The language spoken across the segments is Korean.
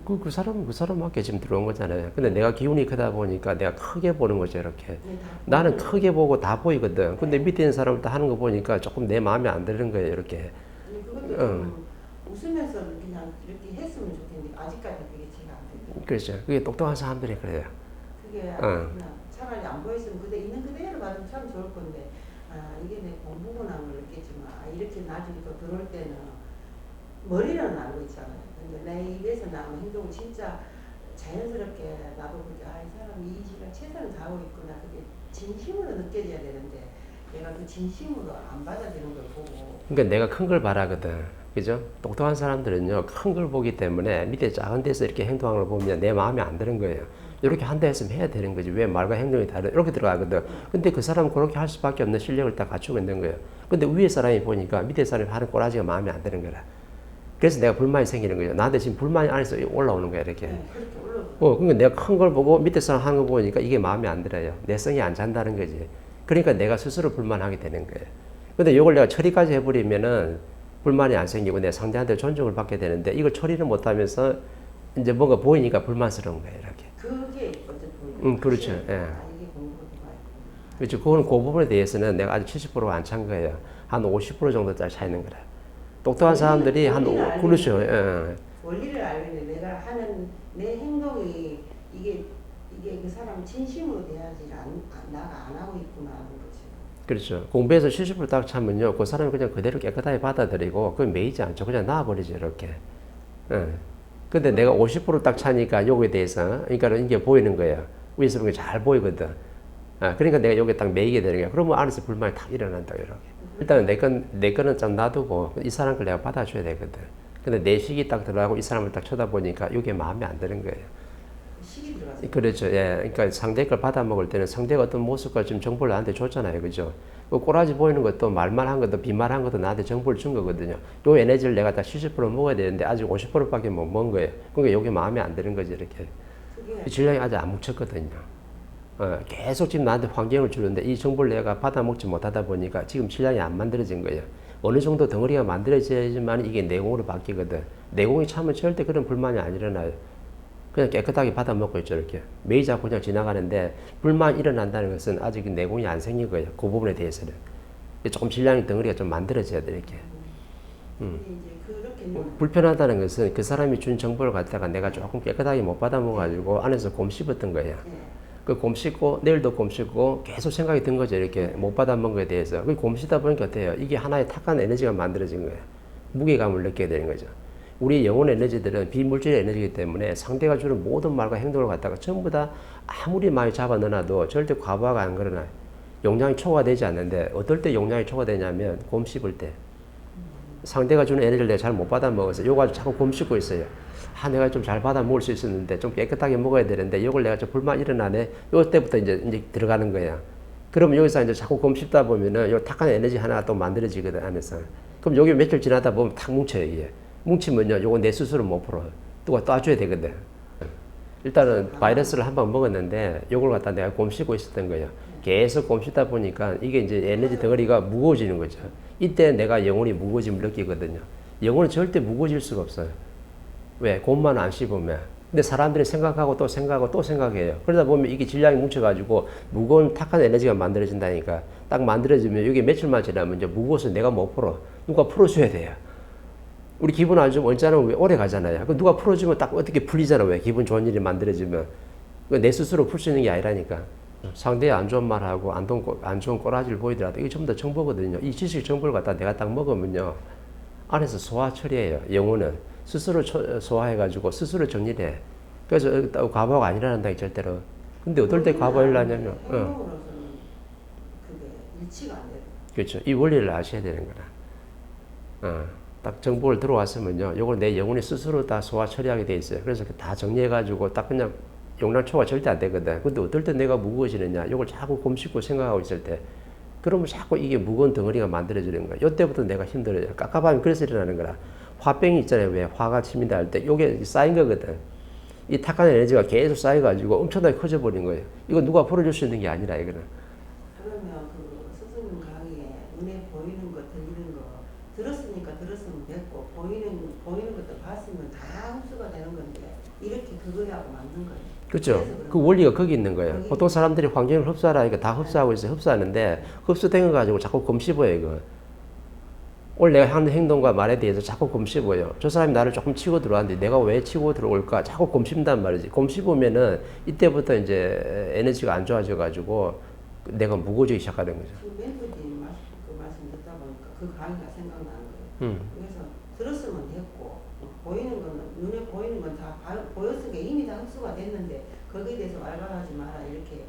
그 사람은 그 사람밖에 지금 들어온 거잖아요. 근데 내가 기운이 크다 보니까 내가 크게 보는 거죠, 이렇게. 나는 크게 보고 다 보이거든. 근데 밑에 있는 사람을 다 하는 거 보니까 조금 내 마음에 안 드는 거예요, 이렇게. 그것도 좀 웃으면서 그냥 이렇게 했으면 좋겠는데 아직까지 그게 제가 안 되더라고요. 그렇죠. 그게 똑똑한 사람들이 그래요. 그게 응. 그냥 차라리 안 보였으면 그대 있는 그대로 받으면 참 좋을 건데 이게 내 공부구나 걸 느꼈지만 이렇게 나중에 또 들어올 때는 머리로는 알고 있잖아요. 근데 내 입에서 나오는 행동은 진짜 자연스럽게 나도 그렇게 이 사람이 이 시간 최선을 다하고 있구나 그게 진심으로 느껴져야 되는데 내가 그 진심으로 안 받아들이는 걸 보고 그러니까 내가 큰 걸 바라거든. 그죠? 똑똑한 사람들은요, 큰 걸 보기 때문에 밑에 작은 데서 이렇게 행동하는 걸 보면 내 마음에 안 드는 거예요. 이렇게 한다 했으면 해야 되는 거지. 왜 말과 행동이 다르? 이렇게 들어가거든. 근데 그 사람은 그렇게 할 수밖에 없는 실력을 다 갖추고 있는 거예요. 근데 위에 사람이 보니까 밑에 사람이 하는 꼬라지가 마음에 안 드는 거라. 그래서 내가 불만이 생기는 거예요. 나한테 지금 불만이 안에서 올라오는 거야, 이렇게. 그렇게 올라오고 그러니까 내가 큰 걸 보고 밑에 사람 하는 거 보니까 이게 마음에 안 들어요. 내 성이 안 찬다는 거지. 그러니까 내가 스스로 불만하게 되는 거예요. 근데 이걸 내가 처리까지 해버리면은 불만이 안 생기고 내 상대한테 존중을 받게 되는데 이걸 처리를 못하면서 이제 뭔가 보이니까 불만스러운 거예요, 이렇게. 그게 어쨌든 보이는 그렇죠. 예. 이게 공부가 들어가 있구나. 그렇죠. 그거는 그 부분에 대해서는 내가 아직 70%가 안 찬 거예요. 한 50% 정도짜리 차 있는 거라. 똑똑한 사람들이 한, 그렇죠. 예. 원리를 알고 있는데 내가 하는 내 행동이 이게 그 사람 진심으로 대하지 나가 안 하고 있구나 하는 거지. 그렇죠. 공부해서 70%딱 차면요, 그 사람이 그냥 그대로 깨끗하게 받아들이고, 그걸 매이지 않죠. 그냥 놔버리죠, 이렇게. 예. 근데 내가 50%딱 차니까 요거에 대해서, 그러니까 이게 보이는 거예요. 위에서 보는 게 잘 보이거든. 그러니까 내가 여기 딱 매이게 되는 거야. 그러면 안에서 불만이 탁 일어난다, 이렇게. 일단은 내 거는 좀 놔두고, 이 사람 걸 내가 받아줘야 되거든. 근데 내 식이 딱 들어가고 이 사람을 딱 쳐다보니까 이게 마음에 안 드는 거예요. 식이 들어가서. 그렇죠. 예. 그러니까 상대 걸 받아 먹을 때는 상대가 어떤 모습과 지금 정보를 나한테 줬잖아요. 그죠? 그 꼬라지 보이는 것도 말만 한 것도 비말한 것도 나한테 정보를 준 거거든요. 요 에너지를 내가 다 70% 먹어야 되는데 아직 50%밖에 못 먹은 거예요. 그러니까 이게 마음에 안 드는 거지, 이렇게. 질량이 아직 안 뭉쳤거든요. 계속 지금 나한테 환경을 주는데 이 정보를 내가 받아 먹지 못하다 보니까 지금 질량이 안 만들어진 거예요. 어느 정도 덩어리가 만들어져야지만 이게 내공으로 바뀌거든. 내공이 차면 절대 그런 불만이 안 일어나요. 그냥 깨끗하게 받아 먹고 있죠, 이렇게. 매일 자꾸 그냥 지나가는데, 불만 일어난다는 것은 아직 내공이 안 생긴 거예요. 그 부분에 대해서는. 조금 질량의 덩어리가 좀 만들어져야 돼, 이렇게. 이제 그렇게 불편하다는 것은 그 사람이 준 정보를 갖다가 내가 조금 깨끗하게 못 받아 먹어가지고 안에서 곰 씹었던 거예요. 그 곰 씹고, 내일도 곰 씹고, 계속 생각이 든 거죠, 이렇게. 못 받아 먹은 거에 대해서. 그 곰 씹다 보니까 어때요? 이게 하나의 탁한 에너지가 만들어진 거예요. 무게감을 느끼게 되는 거죠. 우리 영혼 에너지들은 비물질의 에너지이기 때문에 상대가 주는 모든 말과 행동을 갖다가 전부 다 아무리 많이 잡아 넣어놔도 절대 과부하가 안 그러나요. 용량이 초과되지 않는데 어떨 때 용량이 초과되냐면 곰 씹을 때. 상대가 주는 에너지를 내가 잘 못 받아 먹어서 요거 가지고 자꾸 곰 씹고 있어요. 내가 좀 잘 받아 먹을 수 있었는데 좀 깨끗하게 먹어야 되는데 이걸 내가 좀 불만 일어나네. 요 때부터 이제 들어가는 거야. 그러면 여기서 이제 자꾸 곰 씹다 보면은 요 탁한 에너지 하나가 또 만들어지거든, 안에서. 그럼 여기 며칠 지나다 보면 탁 뭉쳐요, 이게. 뭉치면요, 요거 내 스스로 못 풀어. 누가 따줘야 되거든. 일단은 바이러스를 한 방 먹었는데, 요걸 갖다 내가 곰 씹고 있었던 거예요. 계속 곰 씹다 보니까 이게 이제 에너지 덩어리가 무거워지는 거죠. 이때 내가 영혼이 무거워짐을 느끼거든요. 영혼은 절대 무거워질 수가 없어요. 왜? 곰만 안 씹으면. 근데 사람들이 생각하고 또 생각하고 또 생각해요. 그러다 보면 이게 질량이 뭉쳐가지고 무거운 탁한 에너지가 만들어진다니까. 딱 만들어지면 이게 며칠만 지나면 이제 무거워서 내가 못 풀어. 누가 풀어줘야 돼요. 우리 기분 안 좋으면 언짢으면 왜 오래 가잖아요. 그 누가 풀어주면 딱 어떻게 풀리잖아. 왜? 기분 좋은 일이 만들어지면. 내 스스로 풀 수 있는 게 아니라니까. 상대의 안 좋은 말하고 안 좋은 꼬라지를 보이더라도 이게 전부 다 정보거든요. 이 지식 정보를 갖다 내가 딱 먹으면요. 안에서 소화 처리해요. 영혼은. 스스로 소화해가지고 스스로 정리해. 그래서 과부하가 안 일어난다, 절대로. 근데 어떨 때 과부하 일어나냐면. 행동으로서는 그게 일치가 안 돼요. 그렇죠. 이 원리를 아셔야 되는 거라. 딱 정보를 들어왔으면요, 요걸 내 영혼이 스스로 다 소화 처리하게 돼 있어요. 그래서 다 정리해가지고 딱 그냥 용량 초과 절대 안 되거든. 근데 어떨 때 내가 무거워지느냐, 요걸 자꾸 곰씹고 생각하고 있을 때, 그러면 자꾸 이게 무거운 덩어리가 만들어지는 거야. 요때부터 내가 힘들어요. 깝깝하면 그래서 일어나는 거라. 화병이 있잖아요. 왜? 화가 치민다 할 때, 요게 쌓인 거거든. 이 탁한 에너지가 계속 쌓여가지고 엄청나게 커져버린 거예요. 이거 누가 풀어줄 수 있는 게 아니라, 이거는. 그러면 그 스승님 강의에 눈에 보이는 거, 들리는 거 들었으니까 들었으면 됐고 보이는 것도 봤으면 다 흡수가 되는 건데 그거하고 맞는 거예요. 그렇죠. 그래서 그런 그 원리가 거기 있는 거예요. 거기 보통 사람들이 환경을 흡수하라니까 다 흡수하고 있어요. 흡수하는데 흡수된 거 가지고 자꾸 검씹어요, 이거. 오늘 내가 하는 행동과 말에 대해서 자꾸 검씹어요. 저 사람이 나를 조금 치고 들어왔는데 내가 왜 치고 들어올까? 자꾸 검씹는단 말이지. 검씹으면은 이때부터 이제 에너지가 안 좋아져 가지고 내가 무거워지기 시작하는 거죠. 그 멘토님 그 말씀 듣다 보니까 그 강의가 생각나는 거예요. 음. 그래서 들었으면 됐고 보이는 거는 눈에 보이는 건 다 보였으니까 이미 다 흡수가 됐는데 거기에 대해서 왈가하지 마라 이렇게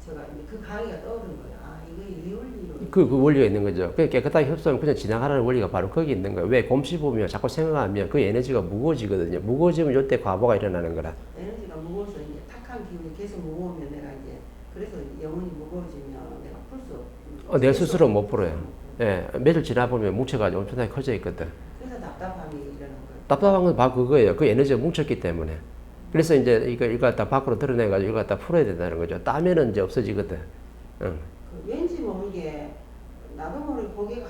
제가 이제 그 강의가 떠오른 거예요. 아 이거 이원리로 그 원리가 있는 거죠. 그 깨끗하게 흡수하면 그냥 지나가라는 원리가 바로 거기 있는 거예요. 왜 곰씹으면 자꾸 생각하면 그 에너지가 무거워지거든요. 무거워지면 이때 과보가 일어나는 거라. 에너지가 무거워서 이제 탁한 기운이 계속 무거우면 내가 이제 그래서 영혼이 무거워지면 내가 풀 수 내 스스로 못 풀어요. 예, 며칠 지나 보면 뭉쳐가지고 엄청나게 커져 있거든. 그래서 답답함이 일어난 거예요. 답답한 건 바로 그거예요. 그 에너지가 뭉쳤기 때문에. 그래서 이제 이거 갖다 밖으로 드러내가지고 이거 갖다 풀어야 된다는 거죠. 따면은 이제 없어지거든. 응. 그 왠지 모르게 나도 모르게 고개가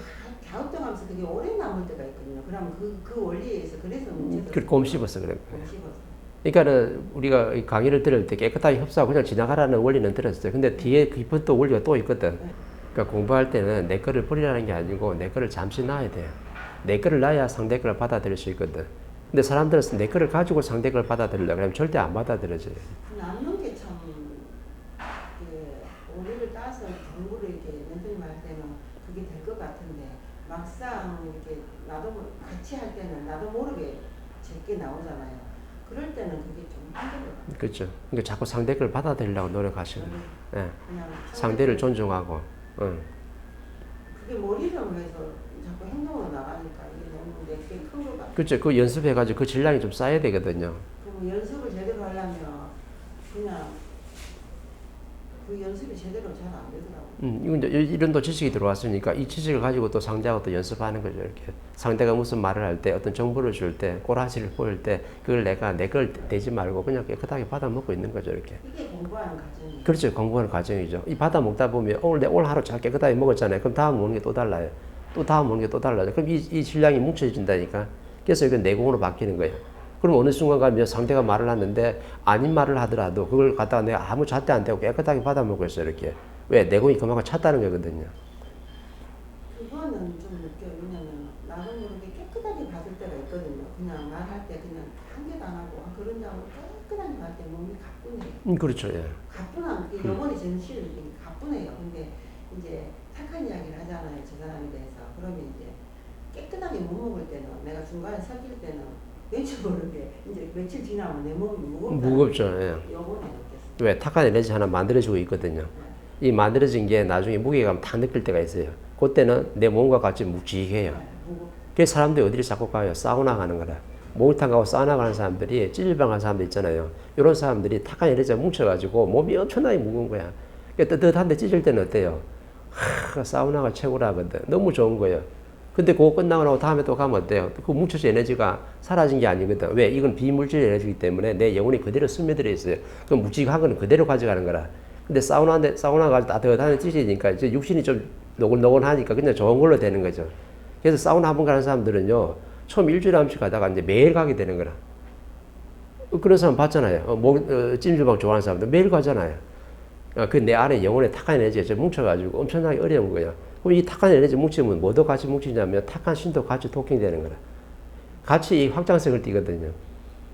갸우뚱하면서 되게 오래 남을 때가 있거든요. 그러면 그 원리에 의해서 그래서 문제가 그 곰씹어서 그래. 곰씹어서. 그러니까는 우리가 이 강의를 들을 때 깨끗하게 흡수하고 그냥 지나가라는 원리는 들었어요. 근데 뒤에 깊은 또 원리가 또 있거든. 그러니까 공부할 때는 내 거를 버리라는 게 아니고 내 거를 잠시 놔야 돼요. 내 거를 놔야 상대 거를 받아들일 수 있거든. 근데 사람들은 내 거를 가지고 상대 걸 받아들이려고 하면 절대 안 받아들여져요. 남는 게 참 오리를 따서 공부를 이렇게 멘토님 할 때는 그게 될 것 같은데 막상 이렇게 같이 할 때는 나도 모르게 제게 나오잖아요. 그럴 때는 그게 좀 힘들어요. 그렇죠. 그러니까 자꾸 상대 걸 받아들이려고 노력하시는 거예요. 예. 그냥 상대를 존중하고. 응. 그게 머리를 위해서 자꾸 행동으로 나가니까 이게 너무 내게 큰 것 같아요. 그렇죠. 그 연습해가지고 그 질량이 좀 쌓여야 되거든요. 그럼 연습을 제대로 하려면 그냥 그 연습이 제대로 잘 안 되더라고요. 이건 이제 이런 또 지식이 들어왔으니까 이 지식을 가지고 또 상대하고 또 연습하는 거죠. 이렇게 상대가 무슨 말을 할 때, 어떤 정보를 줄 때, 꼬라지를 보일 때, 그걸 내가 내 걸 대지 말고 그냥 깨끗하게 받아 먹고 있는 거죠. 이렇게. 이게 공부하는 과정이에요. 그렇죠. 공부하는 과정이죠. 이 받아 먹다 보면 오늘 하루 잘 깨끗하게 먹었잖아요. 그럼 다음 먹는 게 또 달라요. 또 다음 먹는 게 또 달라요. 그럼 이 질량이 뭉쳐진다니까. 그래서 이건 내공으로 바뀌는 거예요. 그럼 어느 순간 가면 상대가 말을 하는데 아닌 말을 하더라도 그걸 갖다가 내가 아무 잣대 안 대고 깨끗하게 받아 먹고 있어요. 이렇게. 왜? 내공이 그만큼 찼다는 거거든요. 그거는 좀 느껴요. 왜냐면 나도 모르게 깨끗하게 받을 때가 있거든요. 그냥 말할 때 그냥 한 개도 안 하고 그런다고 깨끗하게 받을 때 몸이 가뿐해요. 그렇죠. 예. 가뿐한 게 영혼이 전실 가뿐해요. 근데 이제 착한 이야기를 하잖아요. 저 사람에 대해서. 그러면 이제 깨끗하게 못 먹을 때는 내가 중간에 섞일 때는 왠지 모르게 이제 며칠 지나면 내 몸이 무겁죠. 예. 요번에 느꼈어요. 왜? 탁한 에너지 하나 만들어지고 있거든요. 이 만들어진 게 나중에 무게감 탁 느낄 때가 있어요. 그때는 내 몸과 같이 묵직해요. 그래서 사람들이 어디를 자꾸 가요? 사우나 가는 거라. 목욕탕 가고 사우나 가는 사람들이 찌질방 가는 사람들 있잖아요. 이런 사람들이 탁한 에너지가 뭉쳐가지고 몸이 엄청나게 무거운 거야. 그러니까 뜨뜻한데 찢을 때는 어때요? 사우나가 최고라 하거든. 너무 좋은 거예요. 근데 그거 끝나고 나고 다음에 또 가면 어때요? 그 뭉쳐진 에너지가 사라진 게 아니거든. 왜? 이건 비물질 에너지이기 때문에 내 영혼이 그대로 스며들어 있어요. 그 묵직한 거는 그대로 가져가는 거라. 근데 사우나 가서 따뜻한 찌지니까 이제 육신이 좀 노곤노곤하니까 그냥 좋은 걸로 되는 거죠. 그래서 사우나 한 번 가는 사람들은요, 처음 일주일에 한 번씩 가다가 이제 매일 가게 되는 거라. 그런 사람 봤잖아요. 찜질방 좋아하는 사람들 매일 가잖아요. 그 내 안에 영혼의 탁한 에너지가 뭉쳐가지고 엄청나게 어려운 거예요. 그럼 이 탁한 에너지 뭉치면 뭐도 같이 뭉치냐면 탁한 신도 같이 도킹되는 거라. 같이 이 확장성을 띠거든요.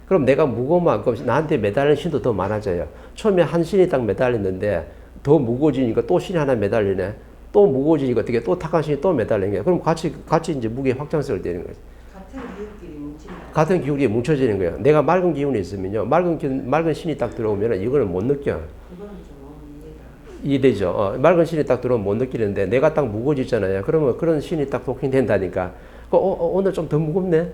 그럼 내가 무거운 만큼 나한테 매달리는 신도 더 많아져요. 처음에 한 신이 딱 매달렸는데 더 무거워지니까 또 신이 하나 매달리네. 또 무거워지니까 어떻게 또 탁한 신이 또 매달리는 거야. 그럼 같이 이제 무게 확장성을 띠는 거죠. 같은 기운끼리 뭉친다. 같은 기운이 뭉쳐지는 거예요. 내가 맑은 기운이 있으면요. 맑은 신이 딱 들어오면 이거는 못 느껴. 그거는 좀 이해가. 이해되죠? 맑은 신이 딱 들어오면 못 느끼는데 내가 딱 무거워지잖아요. 그러면 그런 신이 딱 도킹된다니까. 오늘 좀 더 무겁네?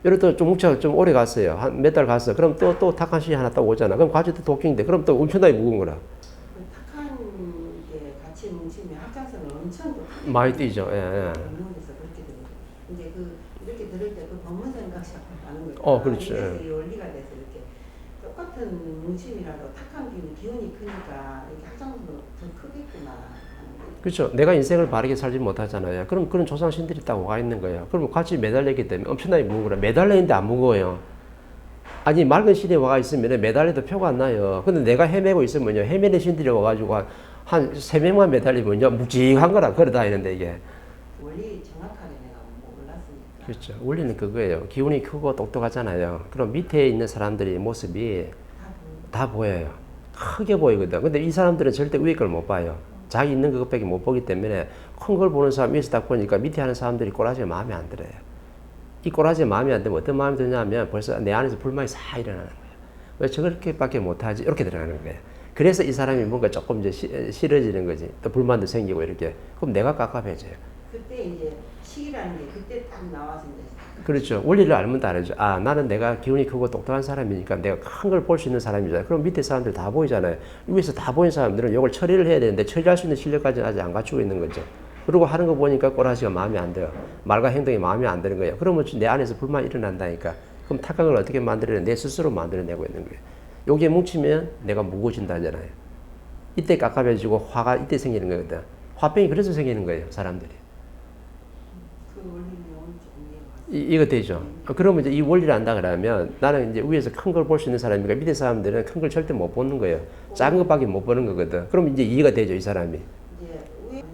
이럴 때 좀 뭉쳐 좀 오래 갔어요. 한 몇 달 갔어. 그럼 또 탁한 신이 하나 딱 오잖아. 그럼 같이 또 도킹돼. 그럼 또 엄청나게 무거운 거라. 그 탁한 게 같이 뭉치면 확장성을 엄청 많이 뛰죠. 예, 예. 법문에서 그렇게 들어요. 이제 이렇게 들을 때 그 법문 생각이 나는 거예요. 그렇죠. 그래서 이 원리가 돼서 이렇게 똑같은 뭉침이라도 탁한 기운이 크니까 이렇게 확장성도 더 크겠구나. 그렇죠. 내가 인생을 바르게 살지 못하잖아요. 그럼 그런 조상신들이 딱 와 있는 거예요. 그럼 같이 매달리기 때문에 엄청나게 무거운 거라. 매달리는데 안 무거워요. 아니 맑은 신이 와가 있으면 매달려도 표가 안 나요. 근데 내가 헤매고 있으면요 헤매는 신들이 와가지고 한 3명만 매달리면요 묵직한 거라 걸어다니는데 이게 원리 정확하게 내가 몰랐으니까. 그렇죠. 원리는 그거예요. 기운이 크고 똑똑하잖아요. 그럼 밑에 있는 사람들의 모습이 다 보여요. 크게 보이거든. 근데 이 사람들은 절대 위에 걸 못 봐요. 자기 있는 그것밖에 못 보기 때문에 큰 걸 보는 사람 위에서 딱 보니까 밑에 하는 사람들이 꼬라지가 마음에 안 들어요. 이 꼬라지가 마음에 안 들면 어떤 마음이 드냐면 벌써 내 안에서 불만이 싹 일어나는 거예요. 왜 저렇게밖에 못하지? 이렇게 들어가는 거예요. 그래서 이 사람이 뭔가 조금 이제 싫어지는 거지. 또 불만도 생기고 이렇게. 그럼 내가 깝깝해져요. 그때 이제 식이라는 게 그때 딱 나와서 이제 그렇죠. 원리를 알면 다르죠. 아, 나는 내가 기운이 크고 똑똑한 사람이니까 내가 큰 걸 볼 수 있는 사람이잖아요. 그럼 밑에 사람들 다 보이잖아요. 위에서 다 보이는 사람들은 이걸 처리를 해야 되는데 처리할 수 있는 실력까지는 아직 안 갖추고 있는 거죠. 그리고 하는 거 보니까 꼬라지가 마음에 안 들어요. 말과 행동이 마음에 안 드는 거예요. 그러면 내 안에서 불만이 일어난다니까. 그럼 탁각을 어떻게 만들어내? 내 스스로 만들어내고 있는 거예요. 여기에 뭉치면 내가 무거워진다잖아요. 이때 깝깝해지고 화가 이때 생기는 거거든. 화병이 그래서 생기는 거예요. 사람들이. 그 원리는 오늘 조금 이해가 갔어요. 이거 되죠. 그러면 이제 이 원리를 안다 그러면 나는 이제 위에서 큰 걸 볼 수 있는 사람이니까 밑에 사람들은 큰 걸 절대 못 보는 거예요. 작은 것밖에 못 보는 거거든. 그럼 이제 이해가 되죠, 이 사람이. 이제 위에서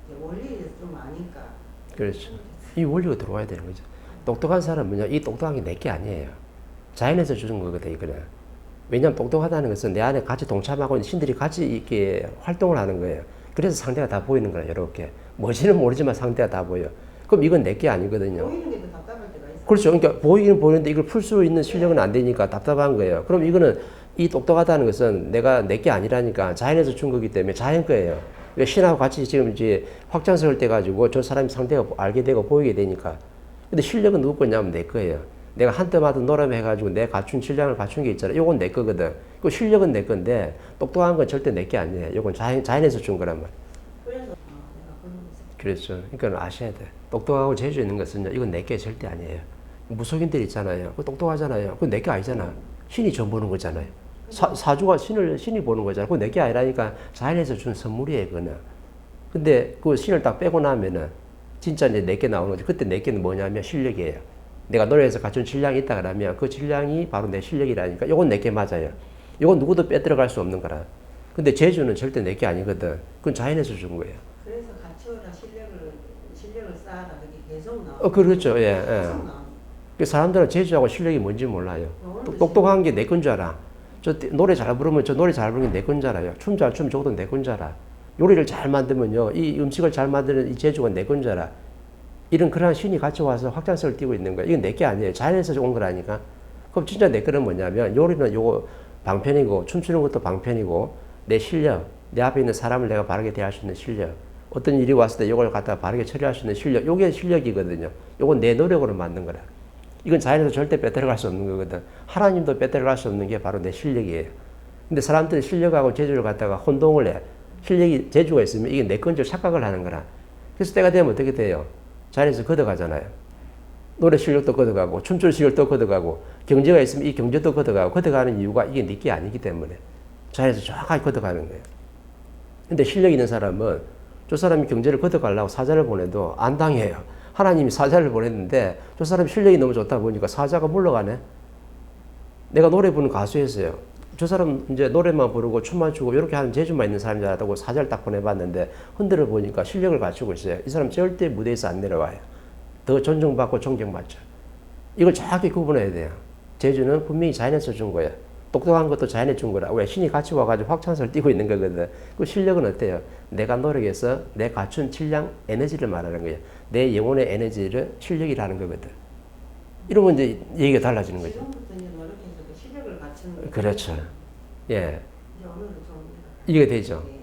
이제 원리를 좀 아니까. 그렇죠. 이 원리가 들어와야 되는 거죠. 똑똑한 사람은요, 이 똑똑한 게 내 게 아니에요. 자연에서 주는 거거든, 이거는. 왜냐하면 똑똑하다는 것은 내 안에 같이 동참하고 있는 신들이 같이 이렇게 활동을 하는 거예요. 그래서 상대가 다 보이는 거예요, 이렇게. 뭔지는 모르지만 상대가 다 보여. 그럼 이건 내 게 아니거든요. 보이는 게 더 답답할 때가 있어요. 그렇죠. 그러니까 보이긴 보이는데 이걸 풀 수 있는 실력은 안 되니까 답답한 거예요. 그럼 이거는 이 똑똑하다는 것은 내가 내 게 아니라니까 자연에서 준 거기 때문에 자연 거예요. 그러니까 신하고 같이 지금 이제 확장성을 떼 가지고 저 사람이 상대가 알게 되고 보이게 되니까. 근데 실력은 누구 거냐면 내 거예요. 내가 한때마다 노름해 해가지고 내 갖춘 실력을 갖춘 게 있잖아요. 요건 내 거거든. 그 실력은 내 건데 똑똑한 건 절대 내 게 아니에요. 요건 자연에서 준 거란 말이에요. 그래서 내가 그런 거 있어요. 그렇죠. 그러니까 아셔야 돼. 똑똑하고 재주 있는 것은요, 이건 내 게 절대 아니에요. 무속인들 있잖아요. 그 똑똑하잖아요. 그건 내 게 아니잖아. 신이 전 보는 거잖아요. 사주가 신이 보는 거잖아. 그건 내 게 아니라니까 자연에서 준 선물이에요, 그거는. 근데 그 신을 딱 빼고 나면은 진짜 이제 내 게 나오는 거죠. 그때 내 게는 뭐냐면 실력이에요. 내가 노래에서 갖춘 질량이 있다 그러면 그 질량이 바로 내 실력이라니까. 요건 내 게 맞아요. 요건 누구도 빼들어갈 수 없는 거라. 근데 재주는 절대 내 게 아니거든. 그건 자연에서 준 거예요. 그래서 갖추어라 실력을 쌓아라 그게 계속 나와. 그렇죠. 예, 예. 계속 나와. 그 사람들은 재주하고 실력이 뭔지 몰라요. 똑똑한 게 내 건 줄 알아. 저 노래 잘 부르면 저 노래 잘 부르는 게 내 건 줄 알아요. 춤 잘 추면 저것도 내 건 줄 알아. 요리를 잘 만들면요, 이 음식을 잘 만드는 이 재주가 내 건 줄 알아. 이런 그러한 신이 같이 와서 확장성을 띠고 있는 거야. 이건 내 게 아니에요. 자연에서 온 거라니까. 그럼 진짜 내 거는 뭐냐면 요리는 요거 방편이고 춤추는 것도 방편이고 내 실력, 내 앞에 있는 사람을 내가 바르게 대할 수 있는 실력, 어떤 일이 왔을 때 이걸 갖다가 바르게 처리할 수 있는 실력, 요게 실력이거든요. 요건 내 노력으로 만든 거라. 이건 자연에서 절대 빼앗아갈 수 없는 거거든. 하나님도 빼앗아갈 수 없는 게 바로 내 실력이에요. 근데 사람들이 실력하고 재주를 갖다가 혼동을 해. 실력이, 재주가 있으면 이게 내 건 줄 착각을 하는 거라. 그래서 때가 되면 어떻게 돼요? 자연에서 걷어가잖아요. 노래 실력도 걷어가고, 춤출 실력도 걷어가고, 경제가 있으면 이 경제도 걷어가고, 걷어가는 이유가 이게 네 게 아니기 때문에. 자연에서 정확하게 걷어가는 거예요. 근데 실력 있는 사람은 저 사람이 경제를 걷어가려고 사자를 보내도 안 당해요. 하나님이 사자를 보냈는데 저 사람 실력이 너무 좋다 보니까 사자가 물러가네. 내가 노래 부르는 가수였어요. 저 사람 이제 노래만 부르고 춤만 추고 이렇게 하는 재주만 있는 사람인 줄 알았다고 사자를 딱 보내봤는데 흔들어 보니까 실력을 갖추고 있어요. 이 사람 절대 무대에서 안 내려와요. 더 존중받고 존경받죠. 이걸 정확히 구분해야 돼요. 재주는 분명히 자연에서 준 거예요. 똑똑한 것도 자연에 준 거라. 왜 신이 같이 와가지고 확장성을 띠고 있는 거거든. 그 실력은 어때요? 내가 노력해서 내 갖춘 질량 에너지를 말하는 거예요. 내 영혼의 에너지를 실력이라는 거거든. 이러면 이제 얘기가 달라지는 거죠. 지금부터 이제 노력해서 그 실력을 갖추는. 그렇죠. 예. 이제 오늘은 좀 이게 되죠. 예.